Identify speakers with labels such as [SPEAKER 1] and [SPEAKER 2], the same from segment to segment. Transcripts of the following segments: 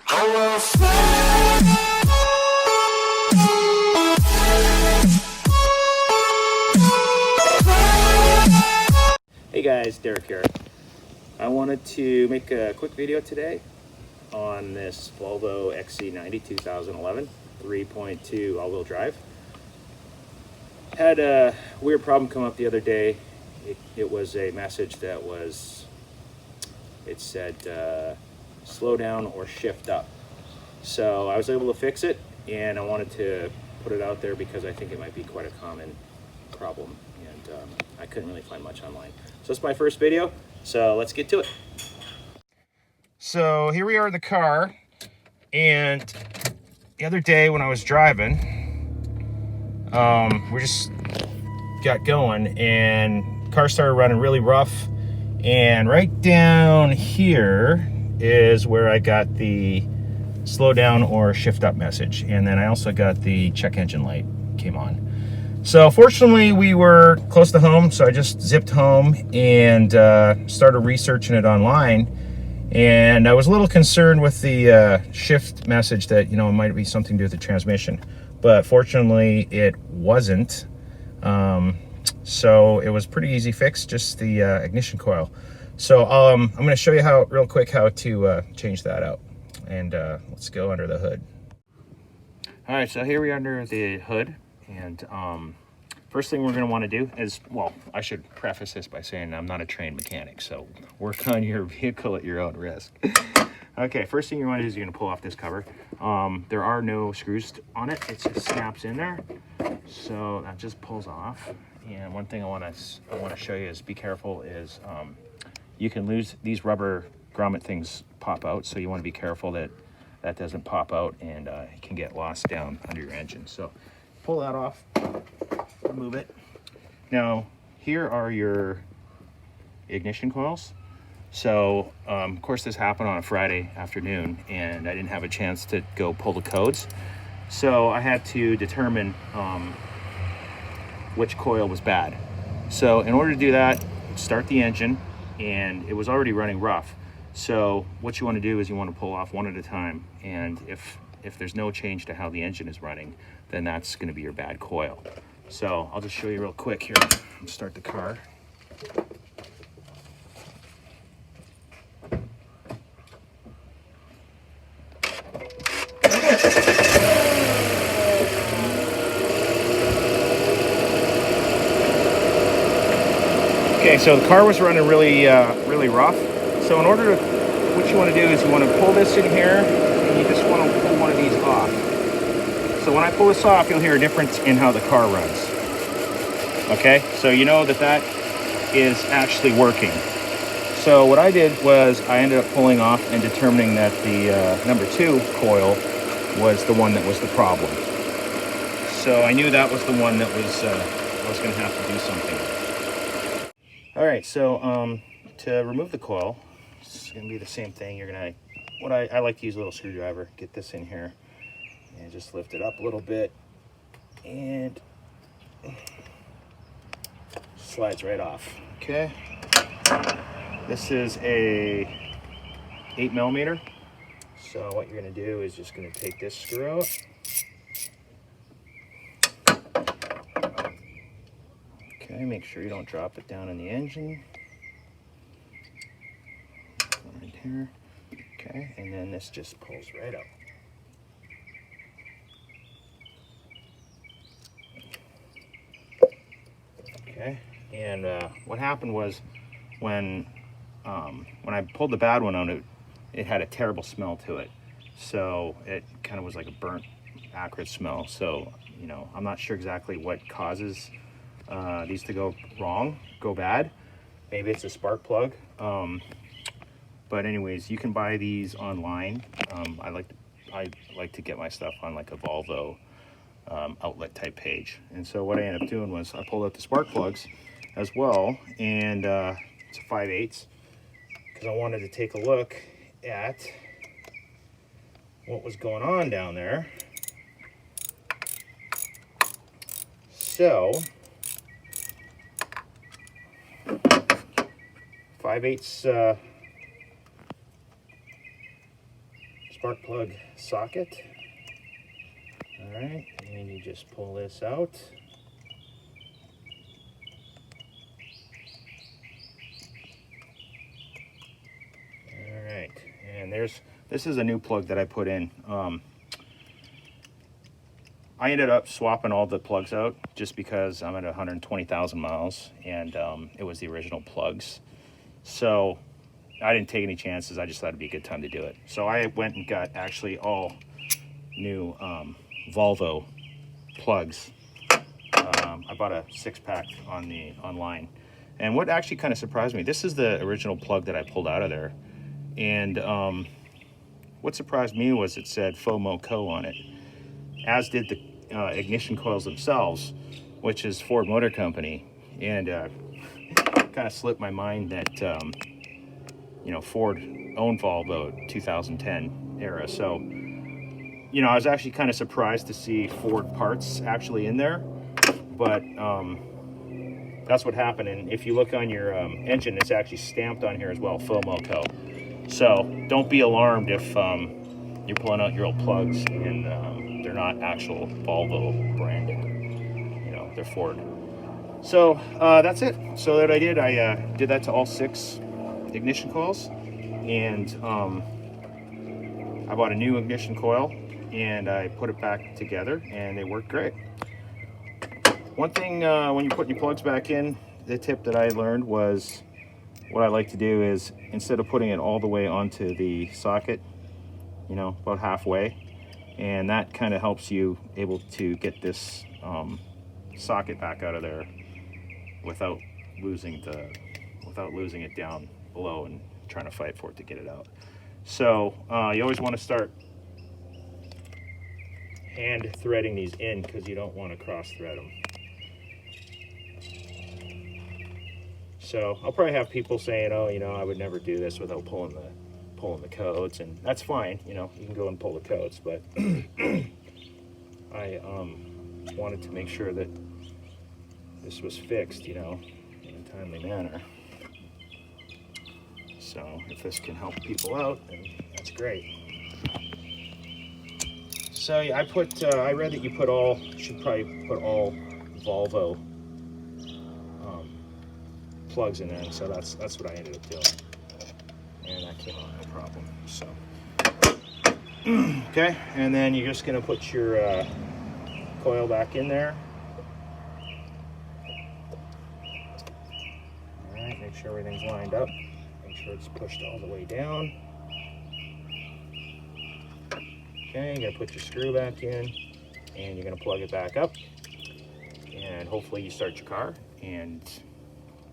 [SPEAKER 1] Hey guys, Derek here. I wanted to make a quick video today on this Volvo XC90 2011 3.2 all-wheel drive. Had a weird problem come up the other day. It was a message that it said slow down or shift up. So I was able to fix it, and I wanted to put it out there because I think it might be quite a common problem, and I couldn't really find much online. So it's my first video, so let's get to it. So here we are in the car, and the other day when I was driving, we just got going and the car started running really rough, and right down here is where I got the slow down or shift up message, and then I also got the check engine light came on. So fortunately we were close to home, so I just zipped home and started researching it online. And I was a little concerned with the shift message that, it might be something to do with the transmission, but fortunately it wasn't. So it was pretty easy fix, just the ignition coil. So I'm going to show you real quick how to change that out, and let's go under the hood. All right, so here we are under the hood, and first thing we're going to want to do is, well, I should preface this by saying I'm not a trained mechanic, so work on your vehicle at your own risk. Okay, first thing you want to do is you're going to pull off this cover. There are no screws on it. It just snaps in there, so that just pulls off. And one thing I want to show you is be careful is you can lose these rubber grommet things pop out, so you want to be careful that that doesn't pop out and it can get lost down under your engine. So pull that off, remove it. Now here are your ignition coils. So of course this happened on a Friday afternoon, and I didn't have a chance to go pull the codes, so I had to determine which coil was bad. So in order to do that, start the engine, and it was already running rough. So what you want to do is you want to pull off one at a time, and if there's no change to how the engine is running, then that's going to be your bad coil. So I'll just show you real quick here. Start the car. Okay, so the car was running really rough. So in order to, what you want to do is you want to pull this in here, and you just want to pull one of these off. So when I pull this off, you'll hear a difference in how the car runs. Okay, so you know that is actually working. So what I did was I ended up pulling off and determining that the number 2 coil was the one that was the problem. So I knew that was the one that was I was going to have to do something with. All right, so to remove the coil, it's going to be the same thing. You're going to, I like to use a little screwdriver, get this in here, and just lift it up a little bit, and slides right off. Okay, this is a 8mm. So what you're going to do is just going to take this screw out. Okay, make sure you don't drop it down in the engine. Right here. Okay, and then this just pulls right out. Okay, and what happened was when I pulled the bad one out, it had a terrible smell to it. So it kind of was like a burnt, acrid smell. So, I'm not sure exactly what causes these to go bad. Maybe it's a spark plug. But anyways, you can buy these online. I like to get my stuff on like a Volvo outlet type page. And so what I ended up doing was I pulled out the spark plugs as well, and it's a 5/8, because I wanted to take a look at what was going on down there. So 5/8 spark plug socket. All right, and you just pull this out. All right, and this is a new plug that I put in. I ended up swapping all the plugs out just because I'm at 120,000 miles, and it was the original plugs. So I didn't take any chances. I just thought it'd be a good time to do it. So I went and got actually all new Volvo plugs. I bought a 6-pack online. And what actually kind of surprised me, this is the original plug that I pulled out of there. And what surprised me was it said FOMO Co on it, as did the ignition coils themselves, which is Ford Motor Company. And kind of slipped my mind that you know, Ford owned Volvo 2010 era. So, you know, I was actually kind of surprised to see Ford parts actually in there, but that's what happened. And if you look on your engine, it's actually stamped on here as well, FOMO Co. So don't be alarmed if you're pulling out your old plugs and they're not actual Volvo branded. You know, they're Ford. So that's it. So that I did that to all 6 ignition coils, and I bought a new ignition coil and I put it back together, and it worked great. One thing when you're putting your plugs back in, the tip that I learned was, what I like to do is, instead of putting it all the way onto the socket, you know, about halfway, and that kind of helps you able to get this socket back out of there without losing it down below and trying to fight for it to get it out. So you always want to start hand threading these in, because you don't want to cross thread them. So I'll probably have people saying, oh, you know, I would never do this without pulling the codes, and that's fine. You know, you can go and pull the codes, but I wanted to make sure that this was fixed, you know, in a timely manner. So if this can help people out, then that's great. So yeah, I read that you should probably put all Volvo plugs in there, and so that's what I ended up doing, and that came out no problem. So okay, and then you're just gonna put your coil back in there. All right, make sure everything's lined up. Make sure it's pushed all the way down. Okay, you're gonna put your screw back in, and you're gonna plug it back up, and hopefully you start your car and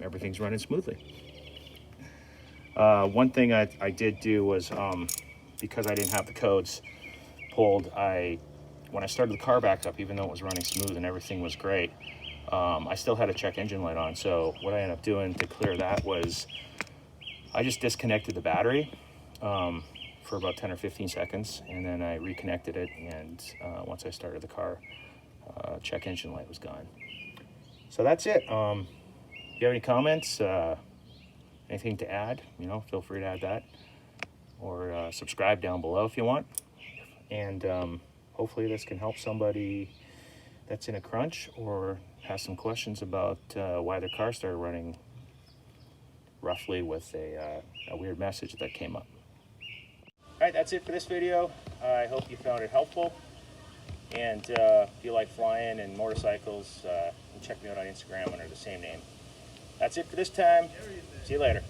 [SPEAKER 1] everything's running smoothly. One thing I did do was, because I didn't have the codes pulled, when I started the car back up, even though it was running smooth and everything was great, I still had a check engine light on. So what I ended up doing to clear that was, I just disconnected the battery for about 10 or 15 seconds, and then I reconnected it, and once I started the car, check engine light was gone. So that's it. If you have any comments, anything to add, you know, feel free to add that, or subscribe down below if you want. And hopefully this can help somebody that's in a crunch or has some questions about why their car started running roughly with a weird message that came up. All right, that's it for this video. I hope you found it helpful. And if you like flying and motorcycles, check me out on Instagram under the same name. That's it for this time. See you later.